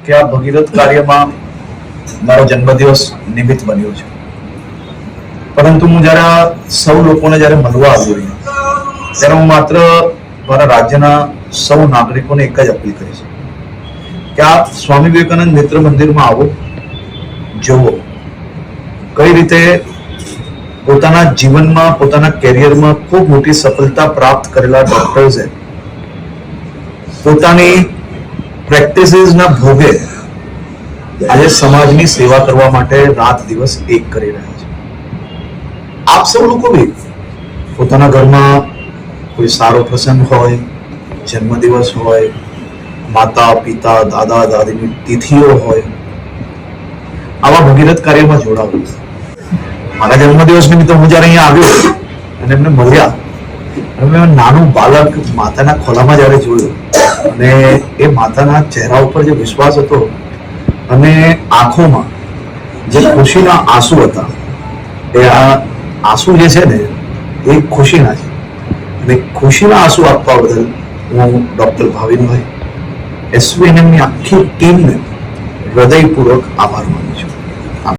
કે આ ભગીરથ કાર્યમાં મારો જન્મદિવસ નિમિત્ત બન્યો છે, પરંતુ હું જ્યારે આ સૌ લોકોને જ્યારે મળવા આવ્યો ત્યારે હું માત્ર મારા રાજ્યના સૌ નાગરિકોને એક જ અપીલ કરી છે કે આ સ્વામી વિવેકાનંદ મિત્ર મંદિરમાં આવો, જોવો કઈ રીતે પોતાના જીવનમાં, પોતાના કેરિયરમાં ખૂબ મોટી સફળતા પ્રાપ્ત કરેલા ડોક્ટર્સે પોતાની પ્રેક્ટિસીસના ભોગે આજે સમાજની સેવા કરવા માટે રાત દિવસ એક કરી રહ્યા છે. આપ સૌ લોકો બી પોતાના ઘરમાં કોઈ સારો પ્રસંગ હોય, જન્મદિવસ હોય, માતા પિતા દાદા દાદીની તિથિઓ હોય, આવા ભગીરથ કાર્યમાં જોડાવો. મારા જન્મદિવસ નિમિત્તે હું જયારે અહીંયા આવ્યો અને એમને મળ્યા અને મેં નાનું બાળક માતાના ખોલામાં જયારે જોયું અને એ માતાના ચહેરા ઉપર જે વિશ્વાસ હતો અને આંખોમાં જે ખુશીના આંસુ હતા, એ આ આંસુ જે છે ને એ ખુશીના છે. અને ખુશીના આંસુ આપવા બદલ હું ડોક્ટર ભાવિનભાઈ, એસવીએનએમની આખી ટીમને હૃદયપૂર્વક આભાર માનું છું.